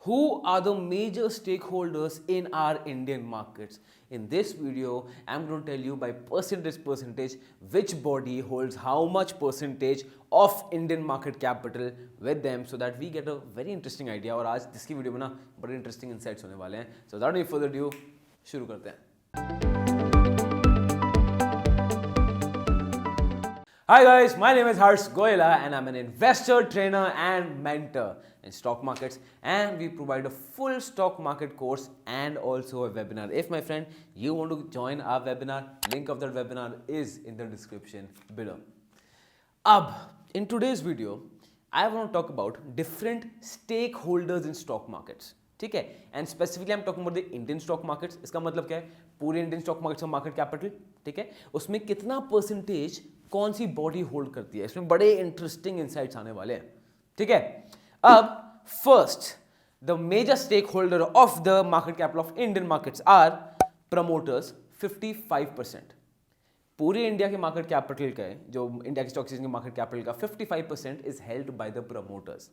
Who are the major stakeholders in our Indian markets? In this video, I'm going to tell you by percentage which body holds how much percentage of Indian market capital with them so that we get a very interesting idea. और आज इसकी video में ना बड़े interesting insights होने वाले हैं. So without any further ado, शुरू करते हैं. Hi guys, my name is Goela and I'm an investor, trainer and mentor in stock markets, and we provide a full stock market course and also a webinar. If my friend you want to join our webinar, link of that webinar is in the description below. In today's video, I want to talk about different stakeholders in stock markets. ठीक है, and specifically I am talking about the Indian stock markets. इसका मतलब क्या है, पूरे Indian stock markets का market capital, ठीक है, उसमें कितना परसेंटेज कौन सी बॉडी होल्ड करती है. इसमें बड़े इंटरेस्टिंग इंसाइट्स आने वाले हैं. ठीक है, अब first the major stakeholder of the market capital of Indian markets are promoters. 55% पूरे इंडिया के मार्केट कैपिटल का, जो इंडिया के स्टॉक एक्सचेंज के मार्केट कैपिटल का 55% is held by the promoters.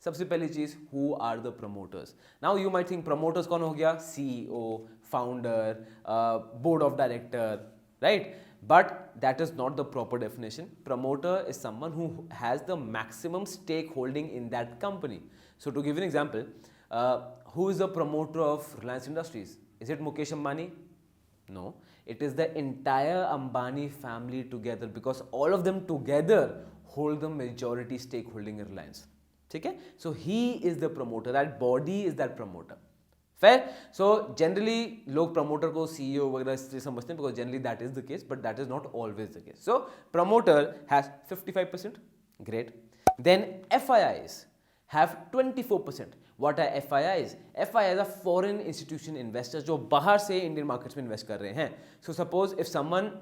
सबसे पहली चीज, who are the promoters. Now you might think promoters कौन हो गया, CEO, founder, board of director, right? But that is not the proper definition. Promoter is someone who has the maximum stakeholding in that company. So to give you an example, who is the promoter of Reliance Industries? Is it Mukesh Ambani? No, it is the entire Ambani family together, because all of them together hold the majority stakeholding in Reliance. ठीक है, so he is the promoter. That body is that promoter. Fair? So generally लोग promoter को CEO वगैरह इसलिए समझते हैं because generally that is the case, but that is not always the case. So promoter has 55%. Great. Then FIIs have 24%. What are FIIs? FIIs are foreign institution investors जो बाहर से Indian markets में invest कर रहे हैं. So suppose if someone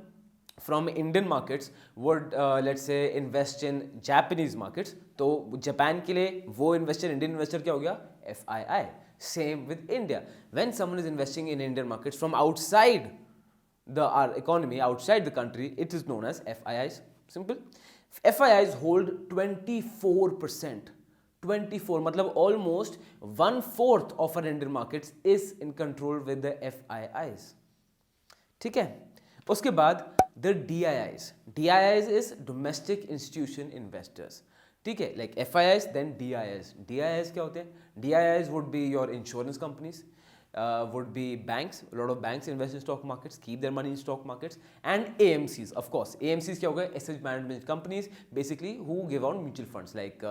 from Indian markets would let's say invest in Japanese markets, तो Japan के लिए वो investor, Indian investor क्या हो गया, FII. Same with India. When someone is investing in Indian markets from outside our economy, outside the country, it is known as FIIs. Simple. FIIs hold 24%. 24 मतलब almost 1/4 of our Indian markets is in control with the FIIs. ठीक है, उसके बाद the DIIs. DIIs is domestic institution investors. ठीक है, like FIIs then DIIs. DIIs क्या होते हैं? DIIs would be your insurance companies, would be banks. A lot of banks invest in stock markets, keep their money in stock markets, and AMCs, of course. AMCs क्या होगा? Asset management companies, basically who give out mutual funds like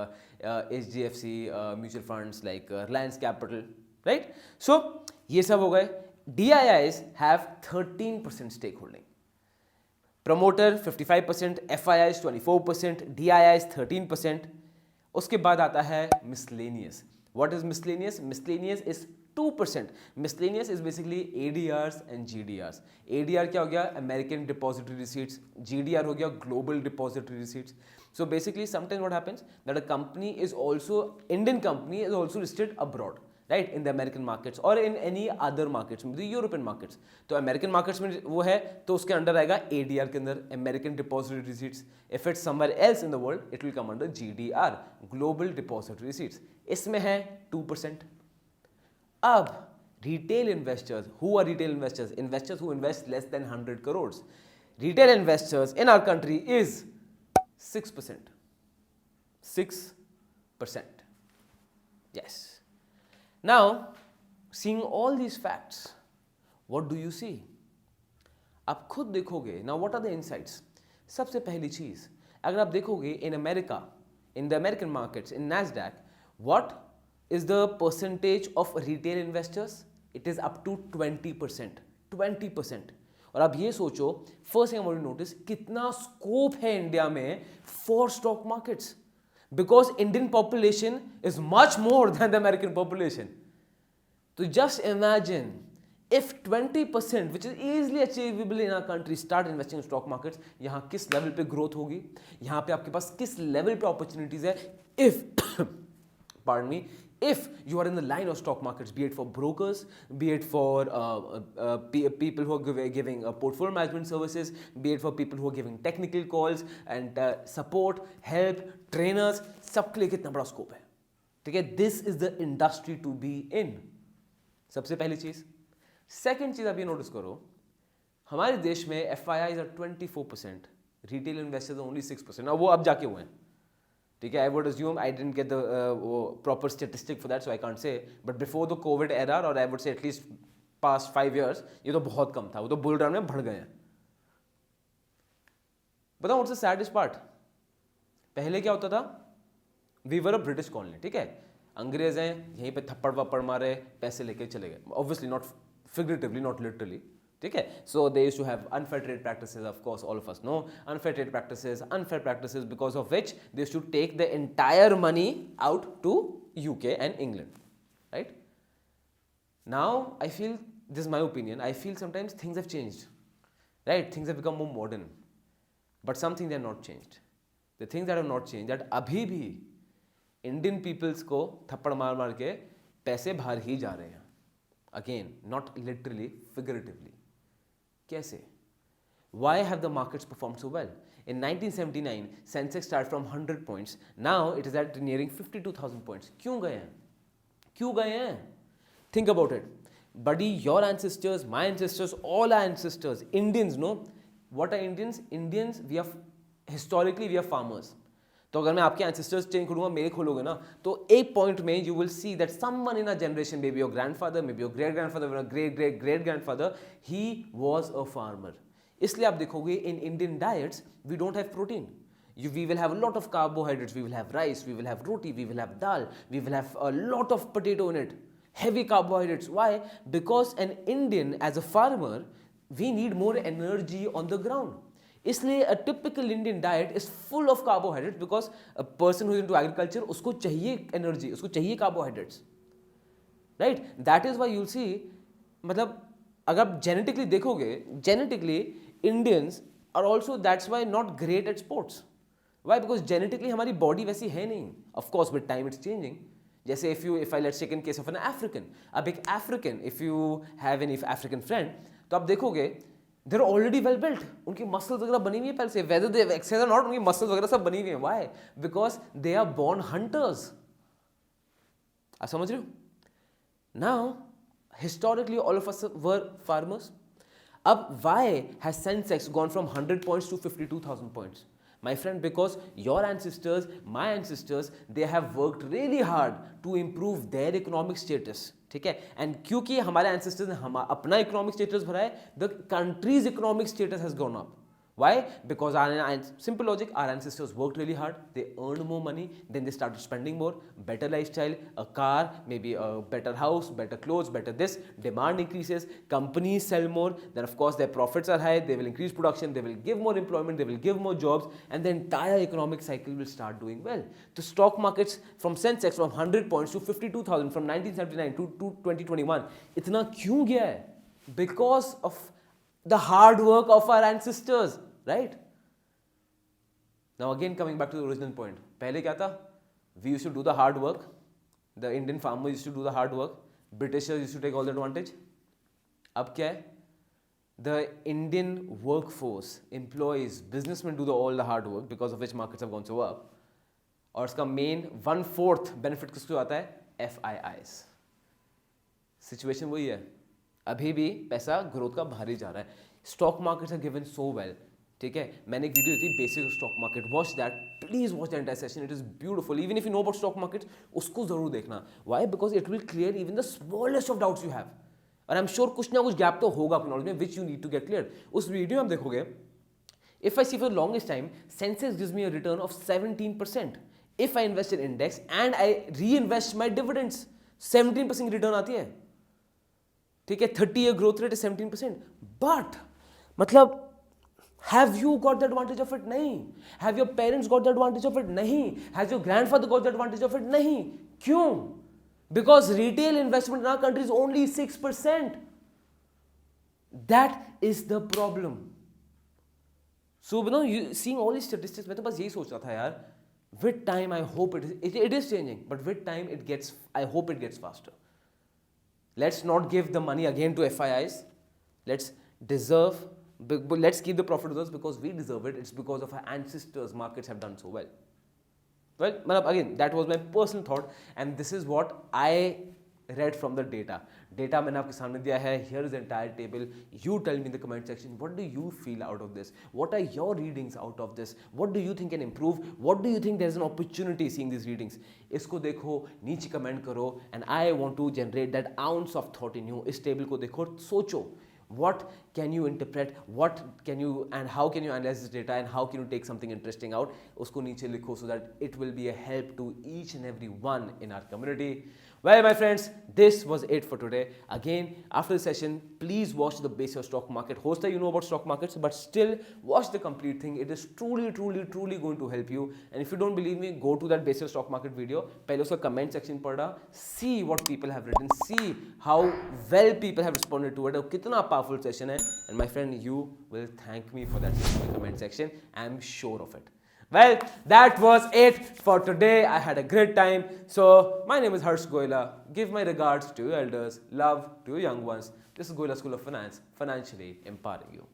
HDFC mutual funds, like Reliance Capital, right? So ये सब हो गए. DIIs have 13% stakeholding. Promoter 55%, FIIs 24%, DIIs 13%. उसके बाद आता है miscellaneous. What is miscellaneous? Miscellaneous is 2%. Miscellaneous is basically ADRs and GDRs. ADR क्या हो गया? American Depository Receipts. GDR हो गया Global Depository Receipts. So basically sometimes what happens that a company is also, Indian company is also listed abroad, right, in the American markets or in any other markets, the European markets. तो American markets में वो है तो उसके under आएगा ADR के अंदर, American Depository Receipts. If it's somewhere else in the world, it will come under GDR, Global Depository Receipts. इसमें है 2%. अब retail investors, who are retail investors? Investors who invest less than 100 crores. Retail investors in our country is 6%. 6%. Yes. Now, seeing all these facts, what do you see? आप खुद देखोगे. Now, what are the insights? सबसे पहली चीज, अगर आप देखोगे in America, in the American markets, in Nasdaq, what is the percentage of retail investors? It is up to 20%. 20%. और आप ये सोचो, first thing I want to notice, कितना स्कोप है इंडिया में for stock markets. Because Indian population is much more than the American population. So just imagine if 20%, which is easily achievable in our country, start investing in stock markets, यहाँ किस level पे growth होगी, यहाँ पे आपके पास किस level पे opportunities है. If pardon me, if you are in the line of stock markets, be it for brokers, be it for people who are giving portfolio management services, be it for people who are giving technical calls and support, help, trainers, सबके लिए कितना बड़ा scope है. ठीक है, this is the industry to be in, सबसे पहली चीज. सेकेंड चीज आप ये नोटिस करो, हमारे देश में FIIs are 24%, retail investors only 6%. अब वो अब जाके हुए हैं, ठीक है. I would assume, I didn't get the proper statistic for that, so I can't say, but before the Covid era, और I would say at least past 5 years, ये तो बहुत कम था. वो तो बुल रन में बढ़ गए हैं. बताओ व्हाट्स द सैडेस्ट पार्ट, पहले क्या होता था, we were a British colony, ठीक है, अंग्रेज हैं, यहीं पे थप्पड़ वप्पड़ मारे, पैसे लेके चले गए. Obviously not figuratively, not literally, ठीक है. So they used to have unfair trade practices, of course all of us know unfair trade practices because of which they used to take the entire money out to UK and England, right. Now I feel, this is my opinion, I feel sometimes things have changed, right? Things have become more modern, but some things have not changed. The things that have not changed, that अभी भी Indian peoples को थप्पड़ मार मार के पैसे बाहर ही जा रहे हैं. Again, not literally, figuratively. कैसे? Why have the markets performed so well? In 1979, Sensex started from 100 points. Now it is at nearing 52,000 points. क्यों गए हैं? क्यों गए हैं? Think about it. Buddy, your ancestors, my ancestors, all our ancestors, Indians, no? What are Indians? Indians, we are, historically, we are farmers. तो अगर मैं आपके ancestors चेंज करूँगा, मेरे खोलोगे ना, तो एक point में you will see that someone in a generation, maybe your grandfather, maybe your great grandfather, great grandfather, he was a farmer. इसलिए आप देखोगे in Indian diets, we don't have protein. We will have a lot of carbohydrates, we will have rice, we will have roti, we will have dal, we will have a lot of potato in it. Heavy carbohydrates. Why? Because an Indian, as a farmer, we need more energy on the ground. इसलिए a typical Indian diet is full of carbohydrates because a person who is into agriculture, उसको चाहिए energy, उसको चाहिए carbohydrates, right? That is why you'll see, मतलब अगर आप genetically देखोगे, genetically Indians are also, that's why not great at sports. Why? Because genetically हमारी body वैसी है नहीं. Of course, with time it's changing. जैसे if I let's take in case of an African, अब एक African, if you have an African friend, तो आप देखोगे they're already well built, उनकी muscles वगैरह बनी हुई है पहले से, whether they exercise or not, उनकी muscles वगैरह सब बनी हुई है. Why? Because they are born hunters. आप समझ रहे हो? Now, historically all of us were farmers. अब why has Sensex gone from 100 points to 52,000 points? My friend, because your ancestors, my ancestors, they have worked really hard to improve their economic status. ठीक है, and क्योंकि हमारे ancestors ने अपना economic status भरा है, the country's economic status has gone up. Why? Because simple logic, our ancestors worked really hard, they earned more money, then they started spending more, better lifestyle, a car, maybe a better house, better clothes, better this, demand increases, companies sell more, then of course their profits are high, they will increase production, they will give more employment, they will give more jobs, and the entire economic cycle will start doing well. The stock markets from Sensex from 100 points to 52,000 from 1979 to 2021, itna kyun gaya hai? Because of the hard work of our ancestors. Right? Now again coming back to the original point. पहले क्या था? We used to do the hard work. The Indian farmers used to do the hard work. Britishers used to take all the advantage. अब क्या है? The Indian workforce, employees, businessmen do all the hard work because of which markets have gone so up. और इसका main 1/4 benefit किसको आता है? FIIs. Situation वही है. अभी भी पैसा ग्रोथ का बाहर ही जा रहा है. Stock markets are given so well. ठीक है, मैंने एक video the basic stock market, watch that, please watch the entire session, it is beautiful. Even if you know about stock market, उसको जरूर देखना. Why? Because it will clear even the smallest of doubts you have. और I am sure कुछ ना कुछ gap तो होगा अपने नॉलेज में which you need to get clear. उस वीडियो में आप देखोगे, if I see for the longest time Sensex gives me a return of 17%. If I invest in index and I reinvest my dividends, 17% return आती है. ठीक है, 30 year growth rate is 17%. But मतलब have you got the advantage of it? नहीं. Have your parents got the advantage of it? नहीं. Has your grandfather got the advantage of it? नहीं. क्यों? Because retail investment in our country is only 6%. That is the problem. So you know, you seeing all these statistics, मैं तो बस यही सोच रहा था यार, with time I hope it is changing, but with time I hope it gets faster. Let's not give the money again to FIIs. Let's keep the profit with us because we deserve it. It's because of our ancestors markets have done so well. Well, again, that was my personal thought, and this is what I read from the data. Data मैंने आपके सामने दिया है. Here is the entire table. You tell me in the comment section, what do you feel out of this? What are your readings out of this? What do you think can improve? What do you think there is an opportunity seeing these readings? इसको देखो, नीचे comment करो, and I want to generate that ounce of thought in you. इस table को देखो, सोचो. What can you interpret, what can you and how can you analyze this data, and how can you take something interesting out? Usko niche likho so that it will be a help to each and every one in our community. Well, my friends, this was it for today. Again, after the session, please watch the basic stock market. Host that you know about stock markets, but still watch the complete thing. It is truly going to help you. And if you don't believe me, go to that basic stock market video. पहले उसका comment section पढ़ा, see what people have written, see how well people have responded to it. कितना powerful session है. And my friend, you will thank me for that session in the comment section. I'm sure of it. Well, that was it for today. I had a great time. So, my name is Goela. Give my regards to your elders, love to your young ones. This is Goela School of Finance, financially empowering you.